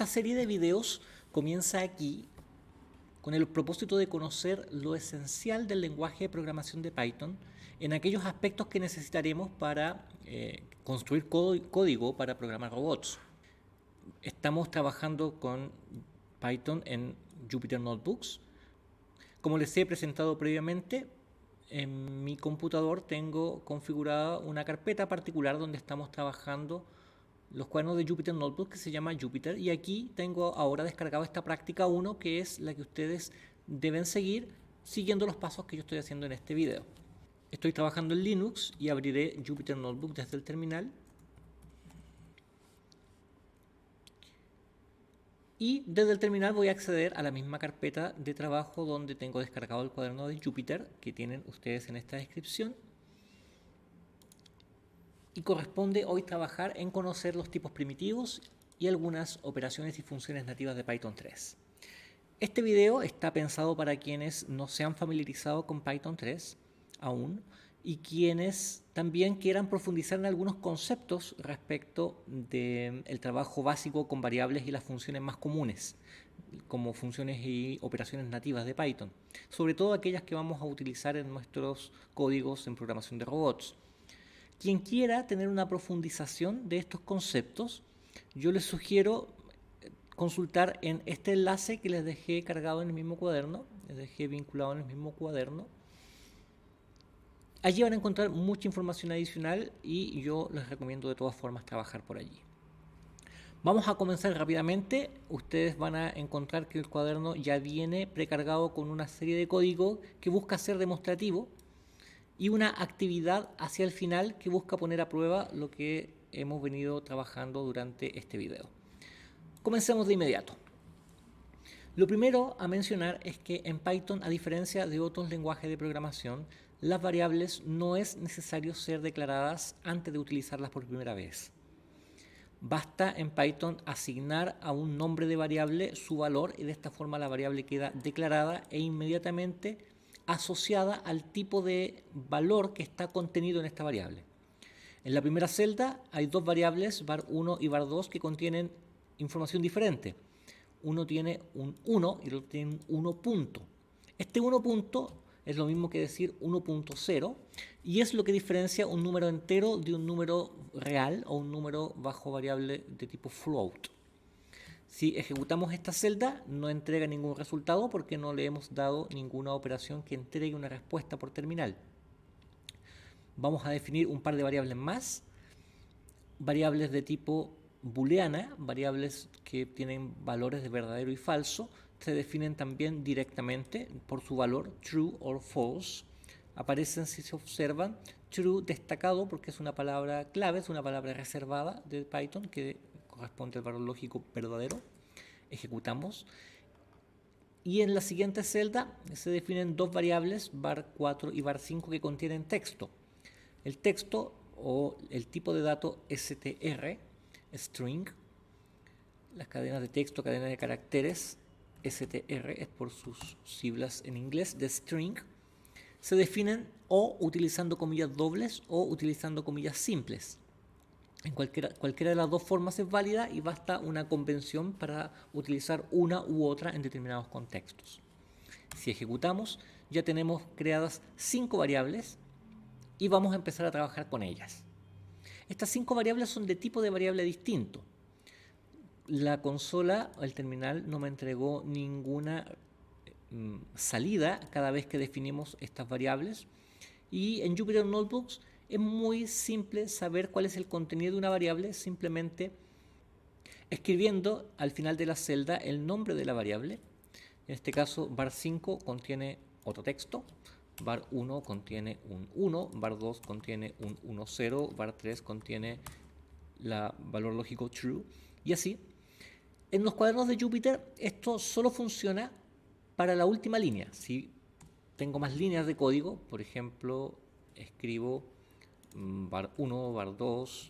Esta serie de videos comienza aquí con el propósito de conocer lo esencial del lenguaje de programación de Python en aquellos aspectos que necesitaremos para construir código para programar robots. Estamos trabajando con Python en Jupyter Notebooks. Como les he presentado previamente, en mi computador tengo configurada una carpeta particular donde estamos trabajando los cuadernos de Jupyter Notebook que se llama Jupyter, y aquí tengo ahora descargado esta práctica 1, que es la que ustedes deben seguir siguiendo los pasos que yo estoy haciendo en este video. Estoy trabajando en Linux y abriré Jupyter Notebook desde el terminal. Y desde el terminal voy a acceder a la misma carpeta de trabajo donde tengo descargado el cuaderno de Jupyter que tienen ustedes en esta descripción. Y corresponde hoy trabajar en conocer los tipos primitivos y algunas operaciones y funciones nativas de Python 3. Este video está pensado para quienes no se han familiarizado con Python 3 aún y quienes también quieran profundizar en algunos conceptos respecto del trabajo básico con variables y las funciones más comunes, como funciones y operaciones nativas de Python, sobre todo aquellas que vamos a utilizar en nuestros códigos en programación de robots. Quien quiera tener una profundización de estos conceptos, yo les sugiero consultar en este enlace que les dejé cargado en el mismo cuaderno, les dejé vinculado en el mismo cuaderno. Allí van a encontrar mucha información adicional y yo les recomiendo de todas formas trabajar por allí. Vamos a comenzar rápidamente. Ustedes van a encontrar que el cuaderno ya viene precargado con una serie de código que busca ser demostrativo y una actividad hacia el final que busca poner a prueba lo que hemos venido trabajando durante este video. Comencemos de inmediato. Lo primero a mencionar es que en Python, a diferencia de otros lenguajes de programación, las variables no es necesario ser declaradas antes de utilizarlas por primera vez. Basta en Python asignar a un nombre de variable su valor y de esta forma la variable queda declarada e inmediatamente asociada al tipo de valor que está contenido en esta variable. En la primera celda hay dos variables, var1 y var2, que contienen información diferente. Uno tiene un 1 y el otro tiene un 1 punto. Este 1 punto es lo mismo que decir 1.0 y es lo que diferencia un número entero de un número real o un número bajo variable de tipo float. Si ejecutamos esta celda, no entrega ningún resultado porque no le hemos dado ninguna operación que entregue una respuesta por terminal. Vamos a definir un par de variables más, variables de tipo booleana, variables que tienen valores de verdadero y falso, se definen también directamente por su valor, true or false. Aparecen, si se observan, true destacado porque es una palabra clave, es una palabra reservada de Python que corresponde al valor lógico verdadero. Ejecutamos. Y en la siguiente celda se definen dos variables, var4 y var5, que contienen texto. El texto o el tipo de dato str, string, las cadenas de texto, cadenas de caracteres, str es por sus siglas en inglés de string, se definen o utilizando comillas dobles o utilizando comillas simples. En cualquiera de las dos formas es válida y basta una convención para utilizar una u otra en determinados contextos. Si ejecutamos, ya tenemos creadas 5 variables y vamos a empezar a trabajar con ellas. Estas 5 variables son de tipo de variable distinto. La consola, el terminal, no me entregó ninguna salida cada vez que definimos estas variables, y en Jupyter Notebooks es muy simple saber cuál es el contenido de una variable simplemente escribiendo al final de la celda el nombre de la variable. En este caso, var5 contiene otro texto, var1 contiene un 1, var2 contiene un 10, var3 contiene el valor lógico true, y así. En los cuadernos de Jupyter esto solo funciona para la última línea. Si tengo más líneas de código, por ejemplo, escribo var1, var2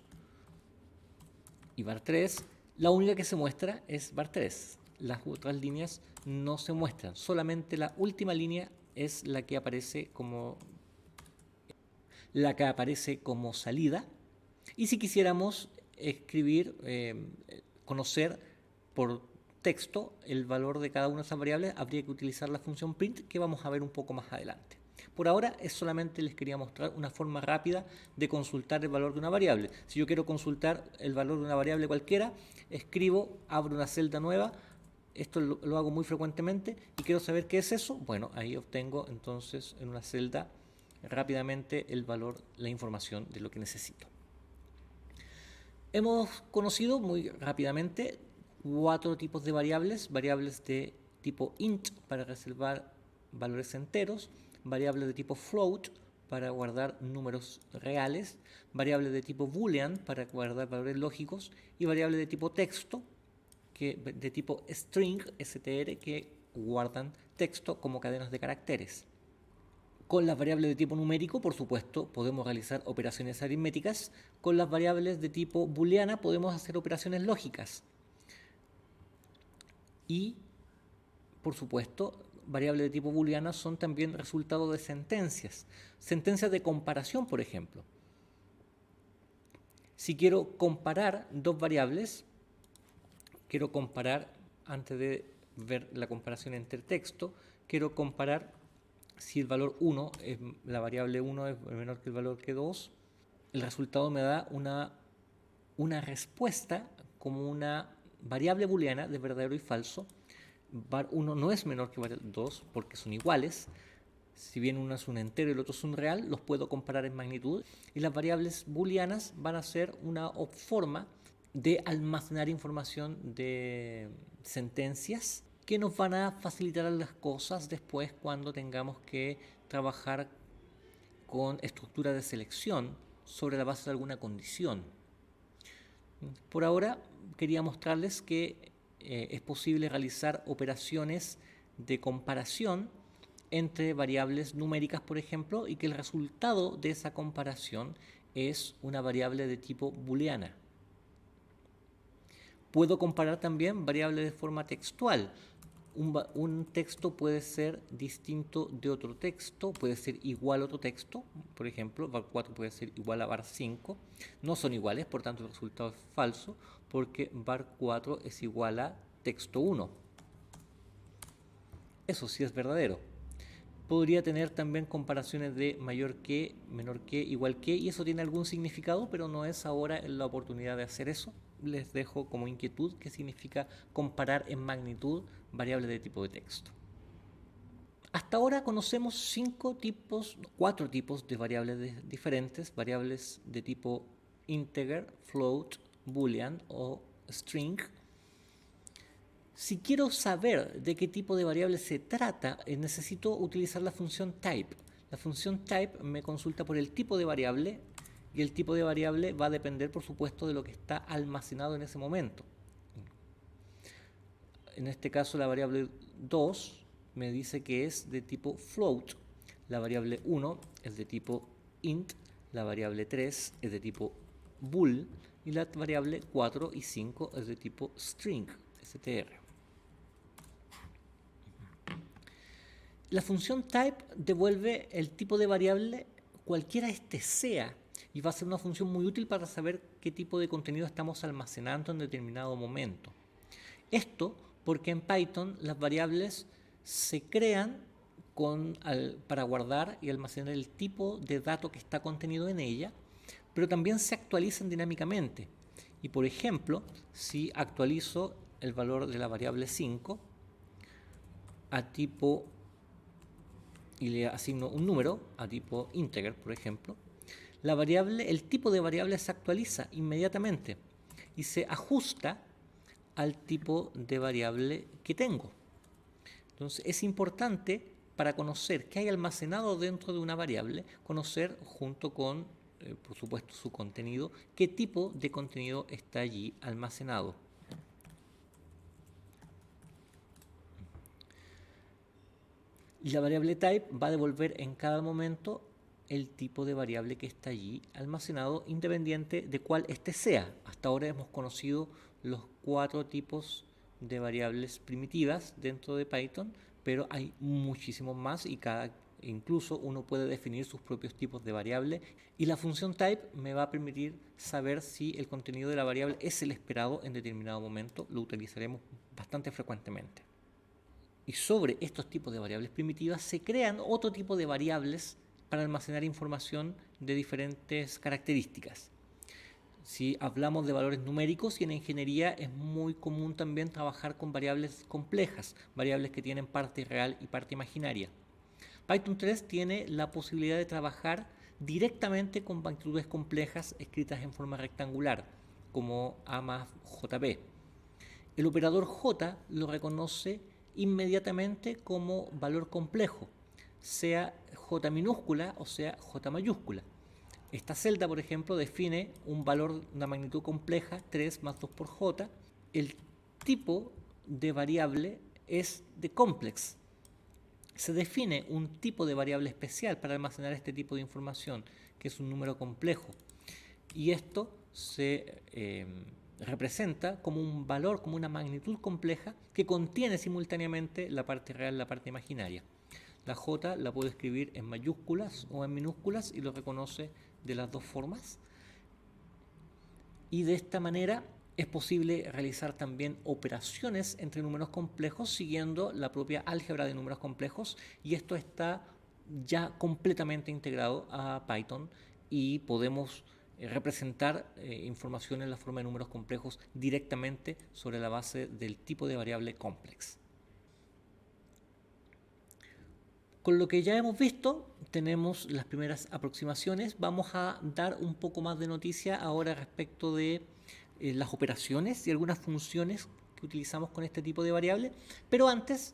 y var3, la única que se muestra es var3. Las otras líneas no se muestran, solamente la última línea es la que aparece como salida. Y si quisiéramos escribir, conocer por texto el valor de cada una de esas variables, habría que utilizar la función print que vamos a ver un poco más adelante. Por ahora es solamente les quería mostrar una forma rápida de consultar el valor de una variable. Si yo quiero consultar el valor de una variable cualquiera, escribo, abro una celda nueva, esto lo hago muy frecuentemente y quiero saber qué es eso. Bueno, ahí obtengo entonces en una celda rápidamente el valor, la información de lo que necesito. Hemos conocido muy rápidamente 4 tipos de variables: variables de tipo int para reservar valores enteros, variables de tipo float para guardar números reales, variables de tipo boolean para guardar valores lógicos y variables de tipo texto, de tipo string, str, que guardan texto como cadenas de caracteres. Con las variables de tipo numérico, por supuesto, podemos realizar operaciones aritméticas. Con las variables de tipo booleana podemos hacer operaciones lógicas. Y, por supuesto, variables de tipo booleana son también resultado de sentencias. Sentencias de comparación, por ejemplo. Si quiero comparar dos variables, quiero comparar, antes de ver la comparación entre texto, quiero comparar si el valor 1, la variable 1 es menor que el valor que 2, el resultado me da una respuesta como una variable booleana de verdadero y falso. Var 1 no es menor que var 2 porque son iguales. Si bien uno es un entero y el otro es un real, los puedo comparar en magnitud. Y las variables booleanas van a ser una forma de almacenar información de sentencias que nos van a facilitar las cosas después cuando tengamos que trabajar con estructuras de selección sobre la base de alguna condición. Por ahora quería mostrarles que es posible realizar operaciones de comparación entre variables numéricas, por ejemplo, y que el resultado de esa comparación es una variable de tipo booleana. Puedo comparar también variables de forma textual. Un texto puede ser distinto de otro texto, puede ser igual a otro texto. Por ejemplo, var 4 puede ser igual a var 5. No son iguales, por tanto el resultado es falso, porque var 4 es igual a texto 1. Eso sí es verdadero. Podría tener también comparaciones de mayor que, menor que, igual que, y eso tiene algún significado, pero no es ahora la oportunidad de hacer eso. Les dejo como inquietud qué significa comparar en magnitud variables de tipo de texto. Hasta ahora conocemos 4 tipos de variables diferentes: variables de tipo integer, float, boolean o string. Si quiero saber de qué tipo de variable se trata, necesito utilizar la función type. La función type me consulta por el tipo de variable y el tipo de variable va a depender, por supuesto, de lo que está almacenado en ese momento. En este caso, la variable 2 me dice que es de tipo float, la variable 1 es de tipo int, la variable 3 es de tipo bool y la variable 4 y 5 es de tipo string, str. La función type devuelve el tipo de variable cualquiera este sea y va a ser una función muy útil para saber qué tipo de contenido estamos almacenando en determinado momento. Esto porque en Python las variables se crean para guardar y almacenar el tipo de dato que está contenido en ella, pero también se actualizan dinámicamente. Y por ejemplo, si actualizo el valor de la variable 5 a tipo y le asigno un número a tipo integer, por ejemplo, el tipo de variable se actualiza inmediatamente y se ajusta al tipo de variable que tengo. Entonces es importante, para conocer qué hay almacenado dentro de una variable, conocer junto con, por supuesto, su contenido, qué tipo de contenido está allí almacenado. Y la variable type va a devolver en cada momento el tipo de variable que está allí almacenado, independiente de cuál este sea. Hasta ahora hemos conocido los 4 tipos de variables primitivas dentro de Python, pero hay muchísimos más y cada incluso uno puede definir sus propios tipos de variable y la función type me va a permitir saber si el contenido de la variable es el esperado en determinado momento. Lo utilizaremos bastante frecuentemente. Y sobre estos tipos de variables primitivas se crean otro tipo de variables para almacenar información de diferentes características. Si hablamos de valores numéricos, y en ingeniería es muy común también trabajar con variables complejas, variables que tienen parte real y parte imaginaria. Python 3 tiene la posibilidad de trabajar directamente con magnitudes complejas escritas en forma rectangular, como A más JP. El operador J lo reconoce inmediatamente como valor complejo, sea J minúscula o sea J mayúscula. Esta celda, por ejemplo, define un valor de una magnitud compleja, 3 más 2 por j. El tipo de variable es de complex. Se define un tipo de variable especial para almacenar este tipo de información, que es un número complejo. Y esto se representa como un valor, como una magnitud compleja que contiene simultáneamente la parte real y la parte imaginaria. La J la puedo escribir en mayúsculas o en minúsculas y lo reconoce de las dos formas. Y de esta manera es posible realizar también operaciones entre números complejos siguiendo la propia álgebra de números complejos, y esto está ya completamente integrado a Python y podemos representar información en la forma de números complejos directamente sobre la base del tipo de variable complex. Con lo que ya hemos visto, tenemos las primeras aproximaciones. Vamos a dar un poco más de noticia ahora respecto de las operaciones y algunas funciones que utilizamos con este tipo de variable. Pero antes,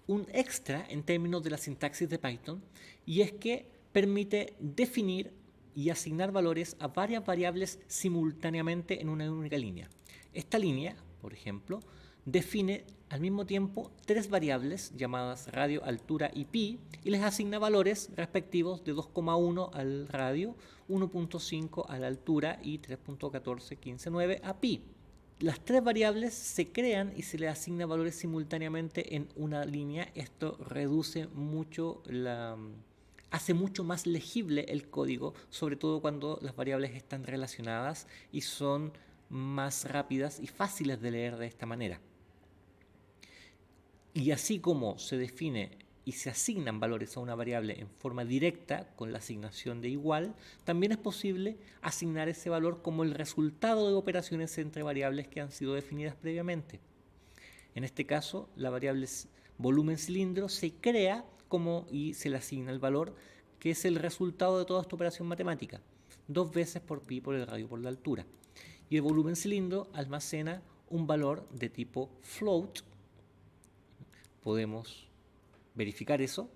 un extra en términos de la sintaxis de Python, y es que permite definir y asignar valores a varias variables simultáneamente en una única línea. Esta línea, por ejemplo, define al mismo tiempo tres variables llamadas radio, altura y pi, y les asigna valores respectivos de 2,1 al radio, 1.5 a la altura y 3.14159 a pi. Las tres variables se crean y se les asigna valores simultáneamente en una línea. Esto reduce mucho hace mucho más legible el código, sobre todo cuando las variables están relacionadas y son más rápidas y fáciles de leer de esta manera. Y así como se define y se asignan valores a una variable en forma directa con la asignación de igual, también es posible asignar ese valor como el resultado de operaciones entre variables que han sido definidas previamente. En este caso, la variable volumen cilindro se crea y se le asigna el valor que es el resultado de toda esta operación matemática, 2 veces por pi por el radio por la altura. Y el volumen cilindro almacena un valor de tipo float. Podemos verificar eso.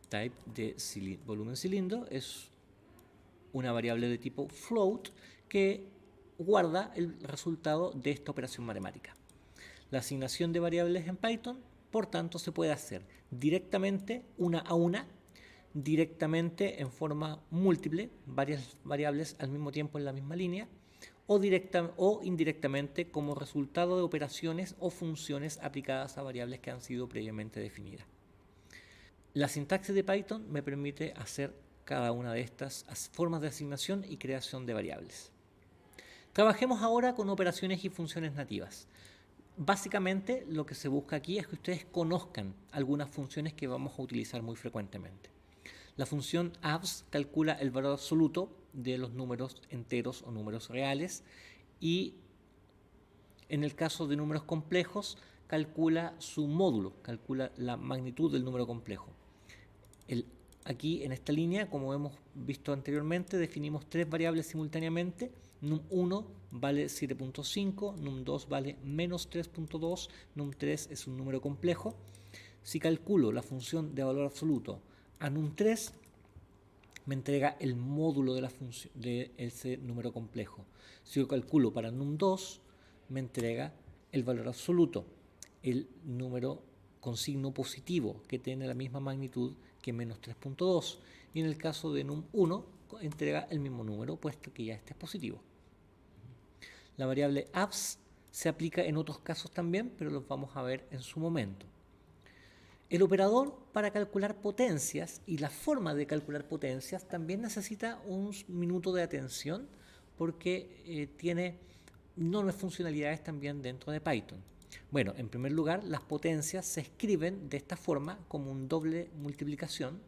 Type de volumen cilindro es una variable de tipo float que guarda el resultado de esta operación matemática. La asignación de variables en Python, por tanto, se puede hacer directamente una a una, directamente en forma múltiple, varias variables al mismo tiempo en la misma línea, o indirectamente como resultado de operaciones o funciones aplicadas a variables que han sido previamente definidas. La sintaxis de Python me permite hacer cada una de estas formas de asignación y creación de variables. Trabajemos ahora con operaciones y funciones nativas. Básicamente lo que se busca aquí es que ustedes conozcan algunas funciones que vamos a utilizar muy frecuentemente. La función abs calcula el valor absoluto de los números enteros o números reales, y en el caso de números complejos calcula su módulo, calcula la magnitud del número complejo. Aquí en esta línea, como hemos visto anteriormente, definimos tres variables simultáneamente. num1 vale 7.5, num2 vale menos 3.2, num3 es un número complejo. Si calculo la función de valor absoluto a num3, me entrega el módulo de la función de ese número complejo. Si yo calculo para num2, me entrega el valor absoluto, el número con signo positivo que tiene la misma magnitud que menos 3.2, y en el caso de num1 entrega el mismo número puesto que ya este es positivo. La variable abs se aplica en otros casos también, pero los vamos a ver en su momento. El operador para calcular potencias y la forma de calcular potencias también necesita un minuto de atención porque tiene enormes funcionalidades también dentro de Python. Bueno, en primer lugar, las potencias se escriben de esta forma como un doble multiplicación.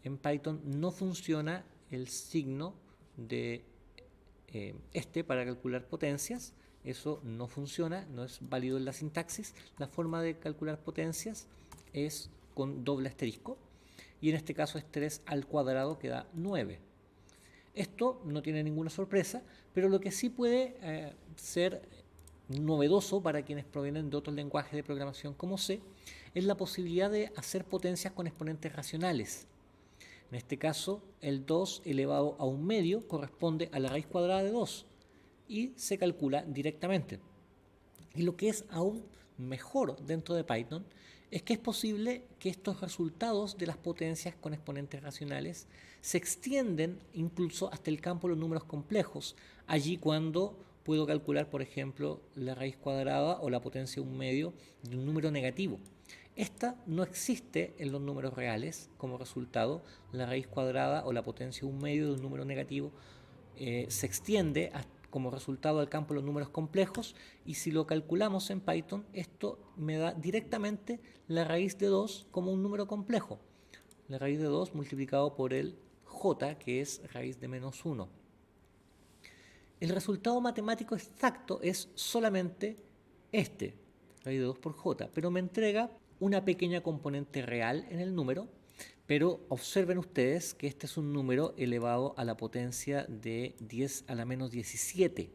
En Python no funciona el signo de para calcular potencias. Eso no funciona, no es válido en la sintaxis. La forma de calcular potencias es con doble asterisco y en este caso es 3 al cuadrado que da 9. Esto no tiene ninguna sorpresa, pero lo que sí puede ser novedoso para quienes provienen de otros lenguajes de programación como C es la posibilidad de hacer potencias con exponentes racionales. En este caso, el 2 elevado a un medio corresponde a la raíz cuadrada de 2 y se calcula directamente. Y lo que es aún mejor dentro de Python es que es posible que estos resultados de las potencias con exponentes racionales se extienden incluso hasta el campo de los números complejos, allí cuando puedo calcular, por ejemplo, la raíz cuadrada o la potencia de un medio de un número negativo. Esta no existe en los números reales. Como resultado, la raíz cuadrada o la potencia de un medio de un número negativo se extiende como resultado al campo de los números complejos, y si lo calculamos en Python, esto me da directamente la raíz de 2 como un número complejo. La raíz de 2 multiplicado por el j, que es raíz de menos 1. El resultado matemático exacto es solamente este, raíz de 2 por j, pero me entrega una pequeña componente real en el número, pero observen ustedes que este es un número elevado a la potencia de 10 a la menos 17.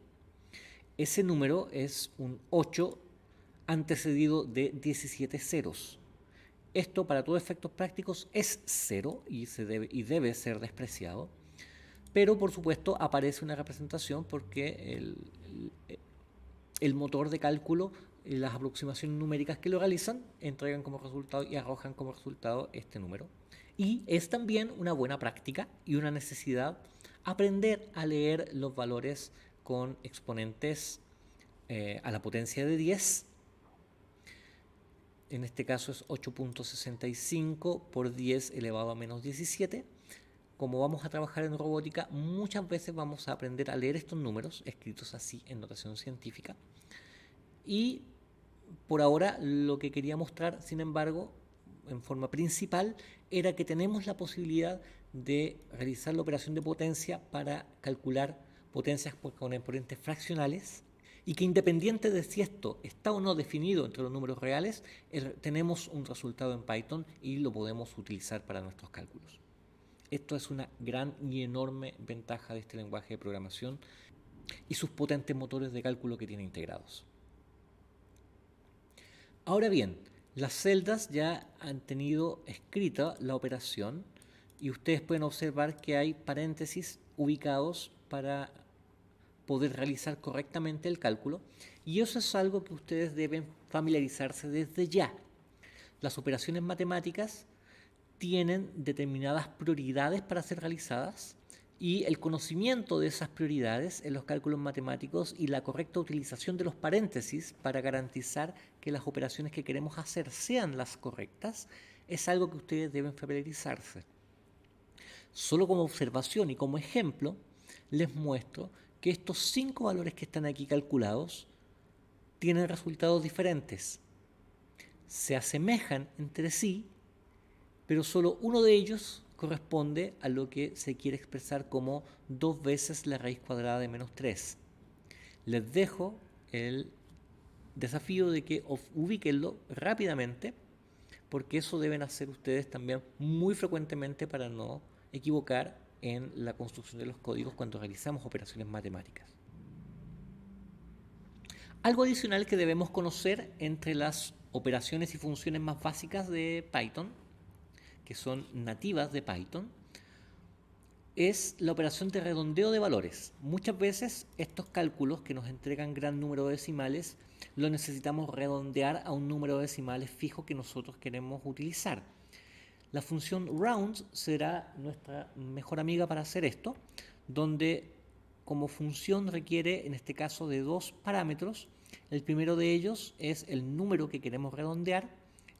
Ese número es un 8 antecedido de 17 ceros. Esto, para todos efectos prácticos, es 0 y debe ser despreciado, pero por supuesto aparece una representación porque el motor de cálculo, las aproximaciones numéricas que lo realizan, entregan como resultado y arrojan como resultado este número. Y es también una buena práctica y una necesidad aprender a leer los valores con exponentes a la potencia de 10. En este caso es 8.65 por 10 elevado a menos 17. Como vamos a trabajar en robótica, muchas veces vamos a aprender a leer estos números escritos así en notación científica. Y por ahora lo que quería mostrar, sin embargo, en forma principal, era que tenemos la posibilidad de realizar la operación de potencia para calcular potencias con exponentes fraccionales, y que independiente de si esto está o no definido entre los números reales, tenemos un resultado en Python y lo podemos utilizar para nuestros cálculos. Esto es una gran y enorme ventaja de este lenguaje de programación y sus potentes motores de cálculo que tiene integrados. Ahora bien, las celdas ya han tenido escrita la operación y ustedes pueden observar que hay paréntesis ubicados para poder realizar correctamente el cálculo, y eso es algo que ustedes deben familiarizarse desde ya. Las operaciones matemáticas tienen determinadas prioridades para ser realizadas, y el conocimiento de esas prioridades en los cálculos matemáticos y la correcta utilización de los paréntesis para garantizar que las operaciones que queremos hacer sean las correctas es algo que ustedes deben familiarizarse. Solo como observación y como ejemplo, les muestro que estos 5 valores que están aquí calculados tienen resultados diferentes. Se asemejan entre sí, pero solo uno de ellos corresponde a lo que se quiere expresar como 2 veces la raíz cuadrada de menos 3. Les dejo el desafío de que ubíquenlo rápidamente, porque eso deben hacer ustedes también muy frecuentemente para no equivocar en la construcción de los códigos cuando realizamos operaciones matemáticas. Algo adicional que debemos conocer entre las operaciones y funciones más básicas de Python, que son nativas de Python, es la operación de redondeo de valores. Muchas veces estos cálculos que nos entregan gran número de decimales lo necesitamos redondear a un número de decimales fijo que nosotros queremos utilizar. La función round será nuestra mejor amiga para hacer esto, donde como función requiere en este caso de 2 parámetros. El primero de ellos es el número que queremos redondear,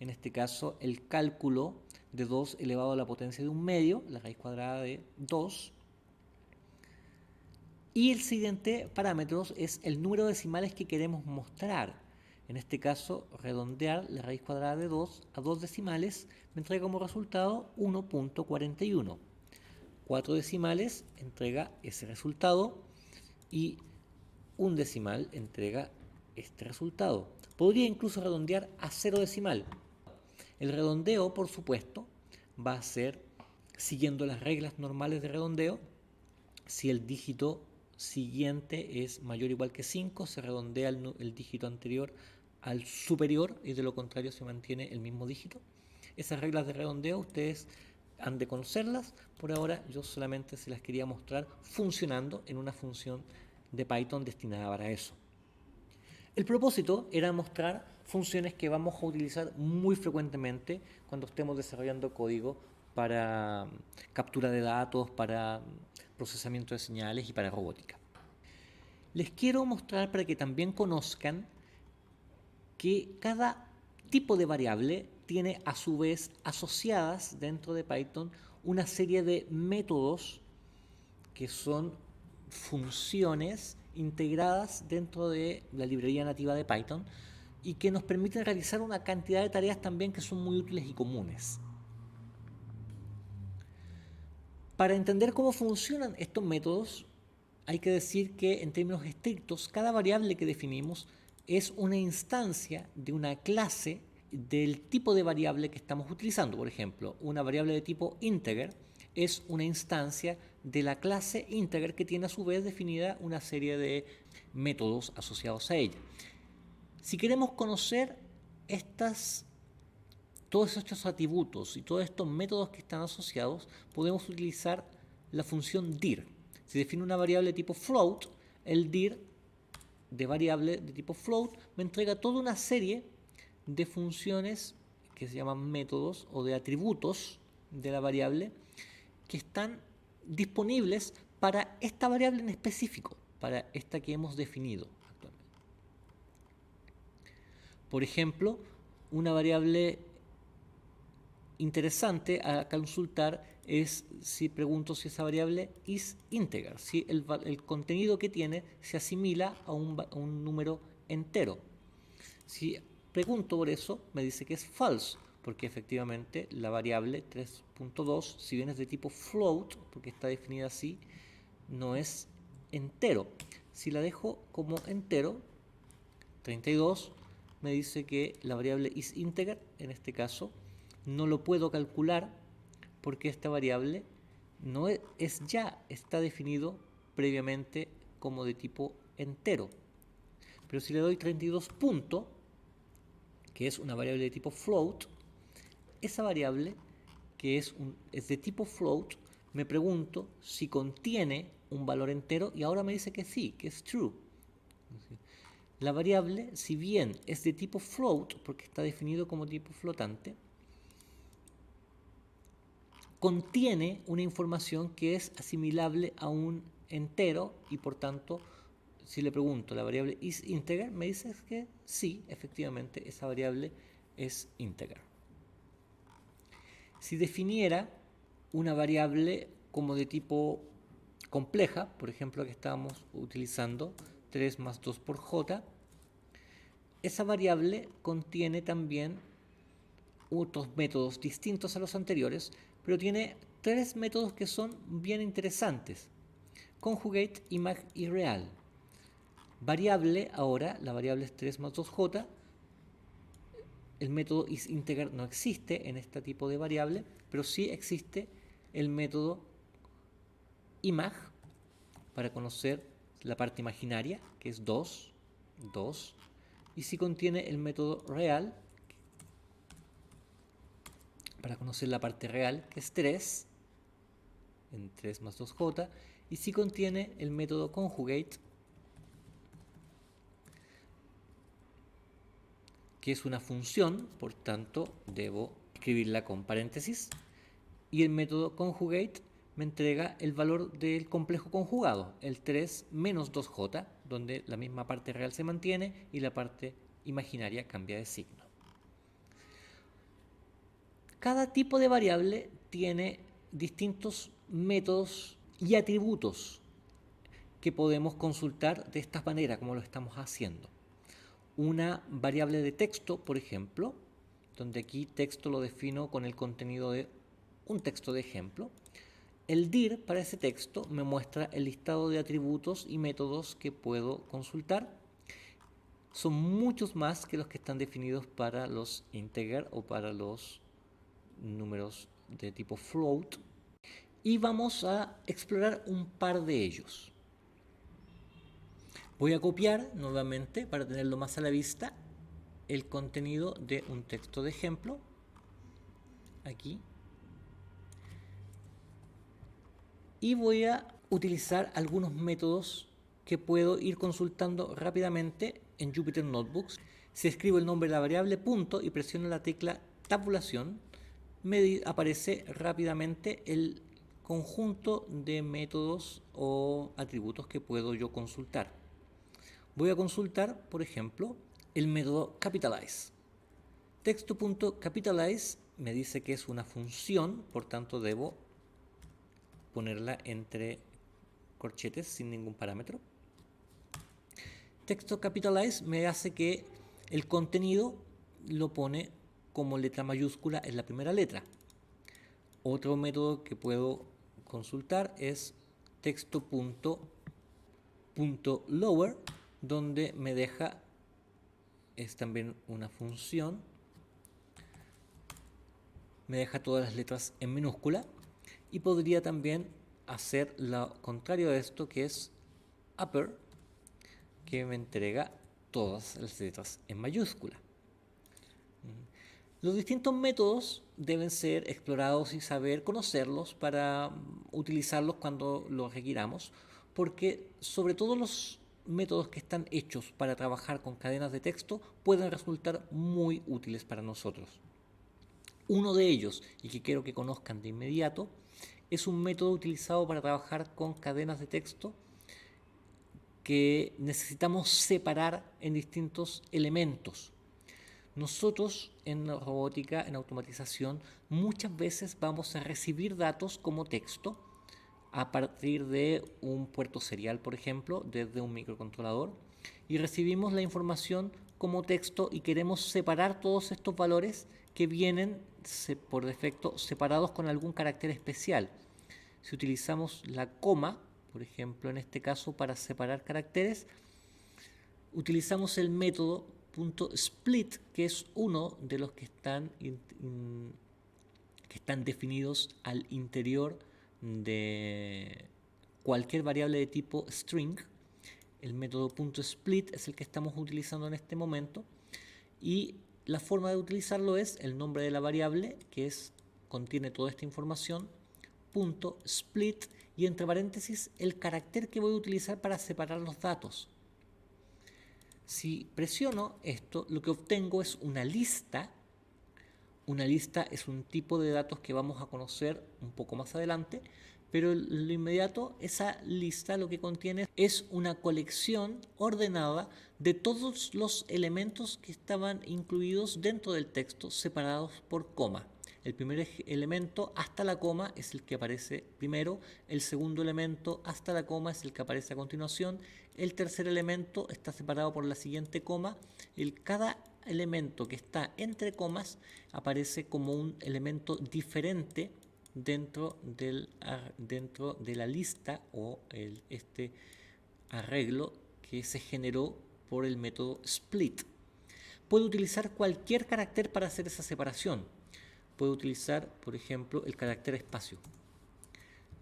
en este caso el cálculo de 2 elevado a la potencia de un medio, la raíz cuadrada de 2. Y el siguiente parámetro es el número de decimales que queremos mostrar. En este caso, redondear la raíz cuadrada de 2 a 2 decimales me entrega como resultado 1.41. 4 decimales entrega ese resultado y un decimal entrega este resultado. Podría incluso redondear a 0 decimal. El redondeo, por supuesto, va a ser siguiendo las reglas normales de redondeo. Si el dígito siguiente es mayor o igual que 5, se redondea el dígito anterior al superior y de lo contrario se mantiene el mismo dígito. Esas reglas de redondeo ustedes han de conocerlas. Por ahora yo solamente se las quería mostrar funcionando en una función de Python destinada para eso. El propósito era mostrar funciones que vamos a utilizar muy frecuentemente cuando estemos desarrollando código para captura de datos, para procesamiento de señales y para robótica. Les quiero mostrar para que también conozcan que cada tipo de variable tiene a su vez asociadas dentro de Python una serie de métodos que son funciones integradas dentro de la librería nativa de Python y que nos permiten realizar una cantidad de tareas también que son muy útiles y comunes. Para entender cómo funcionan estos métodos, hay que decir que en términos estrictos, cada variable que definimos es una instancia de una clase del tipo de variable que estamos utilizando. Por ejemplo, una variable de tipo integer es una instancia de la clase integer que tiene a su vez definida una serie de métodos asociados a ella. Si queremos conocer todos estos atributos y todos estos métodos que están asociados, podemos utilizar la función dir. Si define una variable de tipo float, el dir de variable de tipo float me entrega toda una serie de funciones que se llaman métodos o de atributos de la variable que están disponibles para esta variable en específico, para esta que hemos definido actualmente. Por ejemplo, una variable interesante a consultar es si pregunto si esa variable is integer, si el contenido que tiene se asimila a un número entero. Si pregunto por eso, me dice que es false, porque efectivamente la variable 3.2, si bien es de tipo float, porque está definida así, no es entero. Si la dejo como entero, 32, me dice que la variable is integer, en este caso, no lo puedo calcular porque esta variable no ya está definido previamente como de tipo entero. Pero si le doy 32 punto, que es una variable de tipo float, esa variable que es de tipo float, me pregunto si contiene un valor entero y ahora me dice que sí, que es true. La variable, si bien es de tipo float, porque está definido como tipo flotante, contiene una información que es asimilable a un entero y por tanto, si le pregunto la variable is integer, me dice que sí, efectivamente, esa variable es integer. Si definiera una variable como de tipo compleja, por ejemplo, que estábamos utilizando, 3 más 2 por j, esa variable contiene también otros métodos distintos a los anteriores, pero tiene 3 métodos que son bien interesantes: conjugate, imag y real. Variable, ahora, la variable es 3 más 2j, el método isInteger no existe en este tipo de variable, pero sí existe el método imag para conocer la parte imaginaria, que es 2, y sí contiene el método real para conocer la parte real, que es 3, en 3 más 2j, y sí contiene el método conjugate, que es una función, por tanto debo escribirla con paréntesis, y el método conjugate me entrega el valor del complejo conjugado, el 3 menos 2j, donde la misma parte real se mantiene y la parte imaginaria cambia de signo. Cada tipo de variable tiene distintos métodos y atributos que podemos consultar de esta manera, como lo estamos haciendo. Una variable de texto, por ejemplo, donde aquí texto lo defino con el contenido de un texto de ejemplo. El dir para ese texto me muestra el listado de atributos y métodos que puedo consultar. Son muchos más que los que están definidos para los integer o para los números de tipo float. Y vamos a explorar un par de ellos. Voy a copiar nuevamente, para tenerlo más a la vista, el contenido de un texto de ejemplo. Aquí. Y voy a utilizar algunos métodos que puedo ir consultando rápidamente en Jupyter Notebooks. Si escribo el nombre de la variable punto y presiono la tecla tabulación, me aparece rápidamente el conjunto de métodos o atributos que puedo yo consultar. Voy a consultar, por ejemplo, el método capitalize. Texto.capitalize me dice que es una función, por tanto debo ponerla entre corchetes sin ningún parámetro. Texto capitalize me hace que el contenido lo pone como letra mayúscula en la primera letra. Otro método que puedo consultar es texto.lower, donde me deja, es también una función, me deja todas las letras en minúscula. Y podría también hacer lo contrario de esto, que es upper, que me entrega todas las letras en mayúscula. Los distintos métodos deben ser explorados y saber conocerlos para utilizarlos cuando los requiramos, porque sobre todo los métodos que están hechos para trabajar con cadenas de texto pueden resultar muy útiles para nosotros. Uno de ellos, y que quiero que conozcan de inmediato, es un método utilizado para trabajar con cadenas de texto que necesitamos separar en distintos elementos. Nosotros en robótica, en automatización, muchas veces vamos a recibir datos como texto a partir de un puerto serial, por ejemplo, desde un microcontrolador, y recibimos la información como texto y queremos separar todos estos valores que vienen por defecto separados con algún carácter especial. Si utilizamos la coma, por ejemplo, en este caso para separar caracteres, utilizamos el método .split, que es uno de los que están definidos al interior de cualquier variable de tipo string. El método .split es el que estamos utilizando en este momento, y la forma de utilizarlo es el nombre de la variable, que contiene toda esta información, .split, y entre paréntesis el carácter que voy a utilizar para separar los datos. Si presiono esto, lo que obtengo es una lista. Una lista es un tipo de datos que vamos a conocer un poco más adelante, pero en lo inmediato esa lista lo que contiene es una colección ordenada de todos los elementos que estaban incluidos dentro del texto, separados por coma. El primer elemento hasta la coma es el que aparece primero, el segundo elemento hasta la coma es el que aparece a continuación, el tercer elemento está separado por la siguiente coma, cada elemento que está entre comas aparece como un elemento diferente dentro de la lista o este arreglo que se generó por el método split. Puedo utilizar cualquier carácter para hacer esa separación. Puedo utilizar, por ejemplo, el carácter espacio.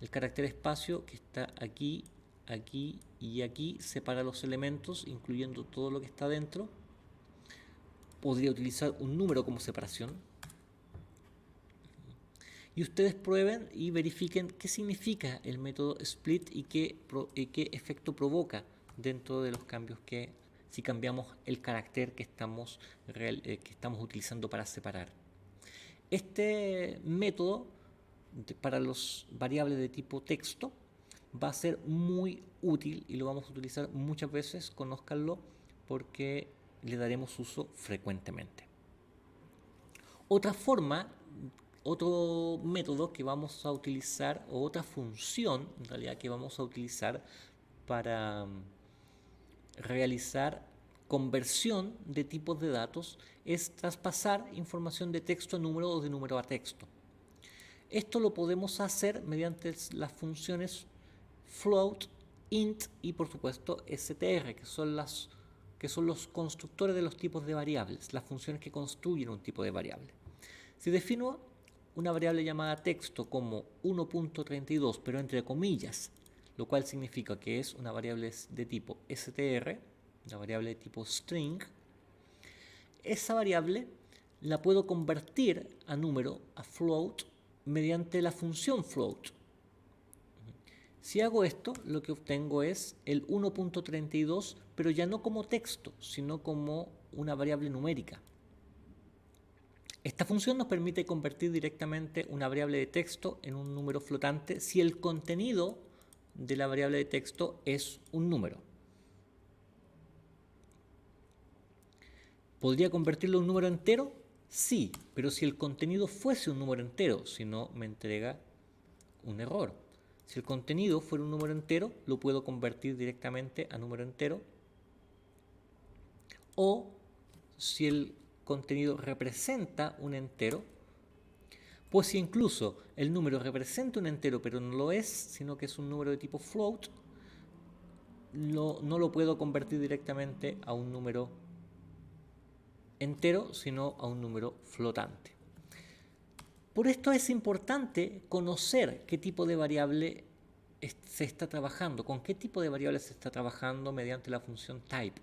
El carácter espacio que está aquí, aquí y aquí separa los elementos, incluyendo todo lo que está dentro. Podría utilizar un número como separación. Y ustedes prueben y verifiquen qué significa el método split y qué efecto provoca dentro de los cambios si cambiamos el carácter que estamos utilizando para separar. Este método para las variables de tipo texto va a ser muy útil y lo vamos a utilizar muchas veces, conózcanlo, porque le daremos uso frecuentemente. Otra forma otro método que vamos a utilizar, o otra función en realidad que vamos a utilizar para realizar conversión de tipos de datos es traspasar información de texto a número o de número a texto. Esto lo podemos hacer mediante las funciones float, int y por supuesto str, que son los constructores de los tipos de variables, las funciones que construyen un tipo de variable. Si defino una variable llamada texto como 1.32, pero entre comillas, lo cual significa que es una variable de tipo str, una variable de tipo string, esa variable la puedo convertir a número, a float, mediante la función float. Si hago esto, lo que obtengo es el 1.32, pero ya no como texto, sino como una variable numérica. Esta función nos permite convertir directamente una variable de texto en un número flotante si el contenido de la variable de texto es un número. ¿Podría convertirlo en un número entero? Sí, pero si el contenido fuese un número entero, si no me entrega un error. Si el contenido fuera un número entero, lo puedo convertir directamente a número entero. O si el contenido representa un entero, pues si incluso el número representa un entero pero no lo es, sino que es un número de tipo float, no lo puedo convertir directamente a un número entero, sino a un número flotante. Por esto es importante conocer qué tipo de variable se está trabajando, con qué tipo de variable se está trabajando mediante la función type.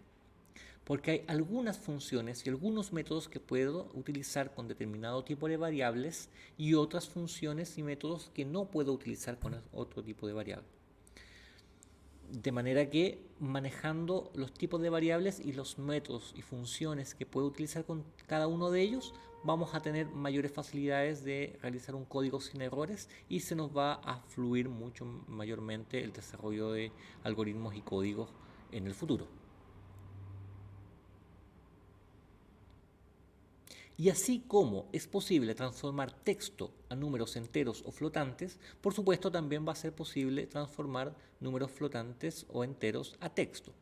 Porque hay algunas funciones y algunos métodos que puedo utilizar con determinado tipo de variables y otras funciones y métodos que no puedo utilizar con otro tipo de variable. De manera que manejando los tipos de variables y los métodos y funciones que puedo utilizar con cada uno de ellos, vamos a tener mayores facilidades de realizar un código sin errores y se nos va a fluir mucho mayormente el desarrollo de algoritmos y códigos en el futuro. Y así como es posible transformar texto a números enteros o flotantes, por supuesto también va a ser posible transformar números flotantes o enteros a texto.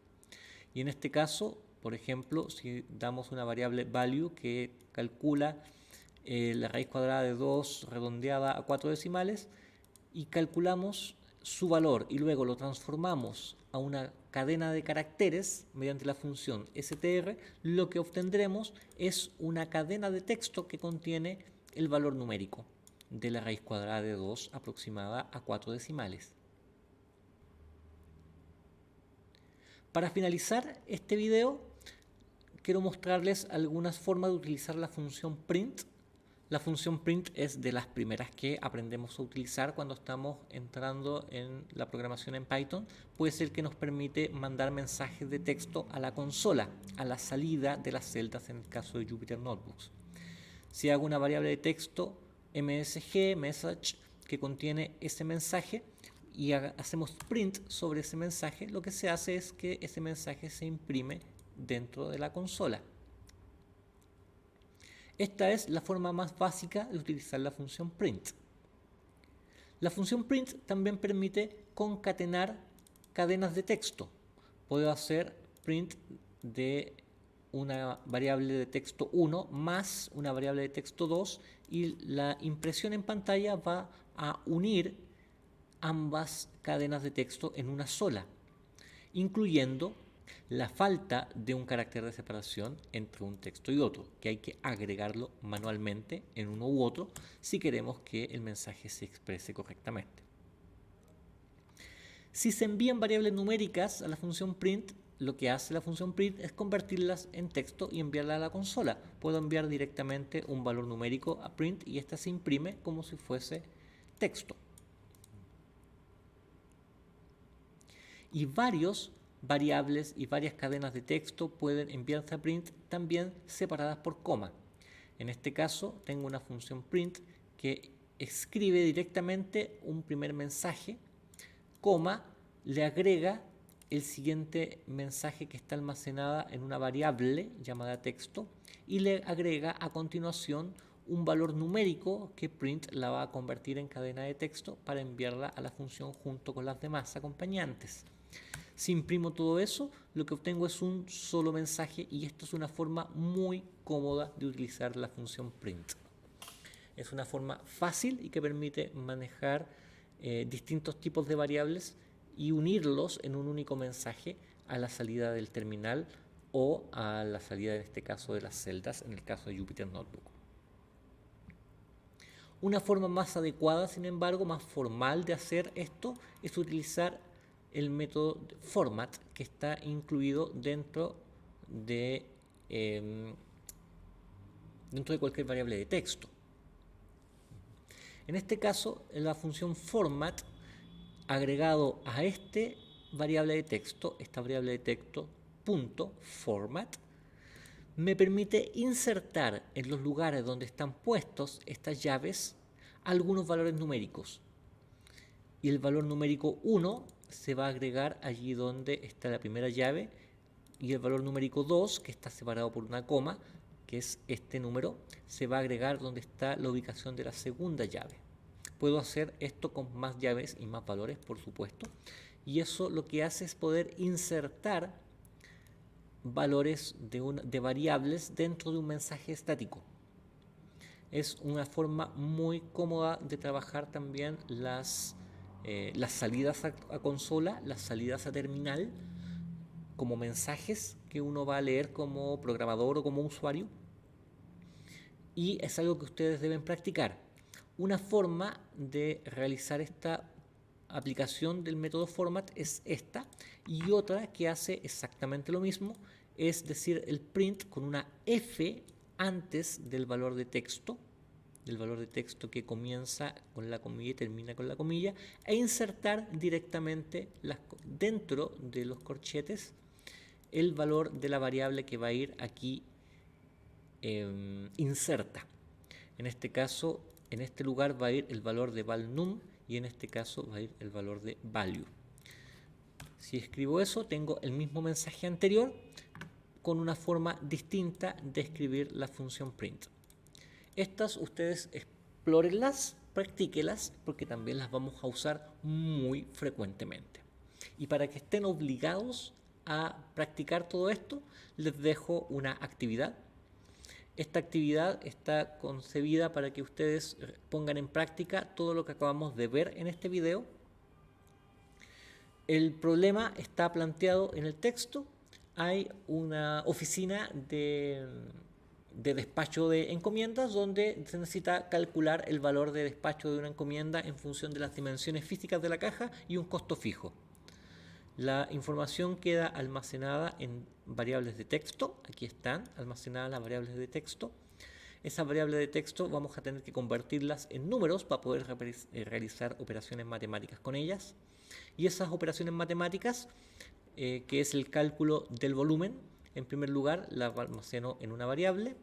Y en este caso, por ejemplo, si damos una variable value que calcula la raíz cuadrada de 2 redondeada a 4 decimales y calculamos su valor y luego lo transformamos a una cadena de caracteres mediante la función str, lo que obtendremos es una cadena de texto que contiene el valor numérico de la raíz cuadrada de 2 aproximada a 4 decimales. Para finalizar este video, quiero mostrarles algunas formas de utilizar la función print. La función print es de las primeras que aprendemos a utilizar cuando estamos entrando en la programación en Python. Puede ser que nos permite mandar mensajes de texto a la consola, a la salida de las celdas en el caso de Jupyter Notebooks. Si hago una variable de texto msg, message, que contiene ese mensaje y hacemos print sobre ese mensaje, lo que se hace es que ese mensaje se imprime dentro de la consola. Esta es la forma más básica de utilizar la función print. La función print también permite concatenar cadenas de texto. Puedo hacer print de una variable de texto 1 más una variable de texto 2 y la impresión en pantalla va a unir ambas cadenas de texto en una sola, incluyendo la falta de un carácter de separación entre un texto y otro, que hay que agregarlo manualmente en uno u otro si queremos que el mensaje se exprese correctamente. Si se envían variables numéricas a la función print, lo que hace la función print es convertirlas en texto y enviarla a la consola. Puedo enviar directamente un valor numérico a print y esta se imprime como si fuese texto. Y variables y varias cadenas de texto pueden enviarse a print también separadas por coma. En este caso tengo una función print que escribe directamente un primer mensaje, coma, le agrega el siguiente mensaje que está almacenada en una variable llamada texto y le agrega a continuación un valor numérico que print la va a convertir en cadena de texto para enviarla a la función junto con las demás acompañantes. Si imprimo todo eso, lo que obtengo es un solo mensaje y esto es una forma muy cómoda de utilizar la función print. Es una forma fácil y que permite manejar distintos tipos de variables y unirlos en un único mensaje a la salida del terminal o a la salida, en este caso, de las celdas, en el caso de Jupyter Notebook. Una forma más adecuada, sin embargo, más formal de hacer esto es utilizar el método format que está incluido dentro de cualquier variable de texto. En este caso, la función format agregado a esta variable de texto .format, me permite insertar en los lugares donde están puestos estas llaves algunos valores numéricos. Y el valor numérico 1 se va a agregar allí donde está la primera llave, y el valor numérico 2, que está separado por una coma, que es este número, se va a agregar donde está la ubicación de la segunda llave. Puedo hacer esto con más llaves y más valores, por supuesto, y eso lo que hace es poder insertar valores de variables dentro de un mensaje estático. Es una forma muy cómoda de trabajar también las salidas a consola, las salidas a terminal, como mensajes que uno va a leer como programador o como usuario, y es algo que ustedes deben practicar. Una forma de realizar esta aplicación del método format es esta, y otra que hace exactamente lo mismo, es decir, el print con una F antes del valor de texto que comienza con la comilla y termina con la comilla, e insertar directamente dentro de los corchetes el valor de la variable que va a ir aquí inserta. En este caso, en este lugar va a ir el valor de valNum y en este caso va a ir el valor de value. Si escribo eso, tengo el mismo mensaje anterior con una forma distinta de escribir la función print. Estas ustedes explórenlas, practíquelas, porque también las vamos a usar muy frecuentemente. Y para que estén obligados a practicar todo esto, les dejo una actividad. Esta actividad está concebida para que ustedes pongan en práctica todo lo que acabamos de ver en este video. El problema está planteado en el texto. Hay una oficina de despacho de encomiendas donde se necesita calcular el valor de despacho de una encomienda en función de las dimensiones físicas de la caja y un costo fijo. La información queda almacenada en variables de texto. Aquí están almacenadas las variables de texto. Esas variables de texto vamos a tener que convertirlas en números para poder realizar operaciones matemáticas con ellas. Y esas operaciones matemáticas, que es el cálculo del volumen, en primer lugar la almaceno en una variable.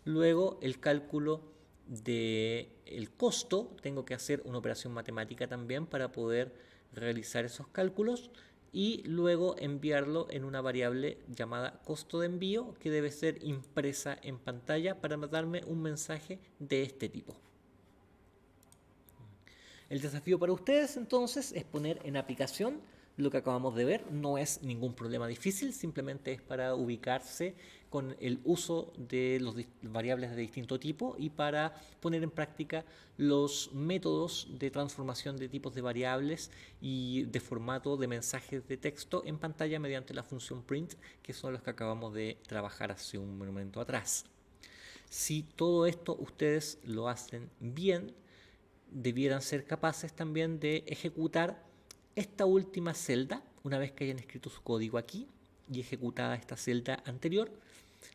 Luego el cálculo del costo, tengo que hacer una operación matemática también para poder realizar esos cálculos y luego enviarlo en una variable llamada costo de envío, que debe ser impresa en pantalla para darme un mensaje de este tipo. El desafío para ustedes entonces es poner en aplicación lo que acabamos de ver. No es ningún problema difícil, simplemente es para ubicarse con el uso de las variables de distinto tipo y para poner en práctica los métodos de transformación de tipos de variables y de formato de mensajes de texto en pantalla mediante la función print, que son los que acabamos de trabajar hace un momento atrás. Si todo esto ustedes lo hacen bien, debieran ser capaces también de ejecutar esta última celda. Una vez que hayan escrito su código aquí y ejecutada esta celda anterior,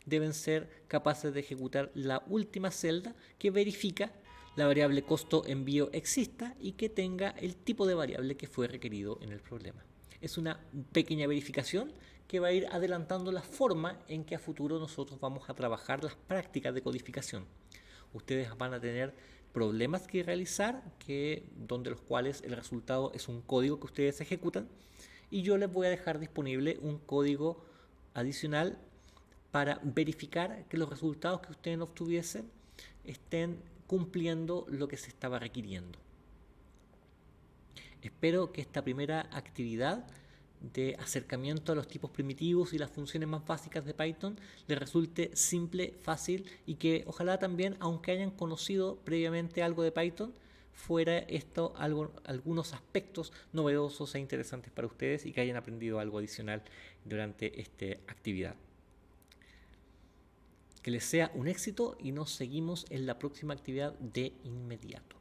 deben ser capaces de ejecutar la última celda que verifica la variable costo envío exista y que tenga el tipo de variable que fue requerido en el problema. Es una pequeña verificación que va a ir adelantando la forma en que a futuro nosotros vamos a trabajar las prácticas de codificación. Ustedes van a tener problemas que realizar, donde los cuales el resultado es un código que ustedes ejecutan, y yo les voy a dejar disponible un código adicional para verificar que los resultados que ustedes obtuviesen estén cumpliendo lo que se estaba requiriendo. Espero que esta primera actividad de acercamiento a los tipos primitivos y las funciones más básicas de Python les resulte simple, fácil y que ojalá también, aunque hayan conocido previamente algo de Python, fuera esto algunos aspectos novedosos e interesantes para ustedes y que hayan aprendido algo adicional durante esta actividad. Que les sea un éxito y nos seguimos en la próxima actividad de inmediato.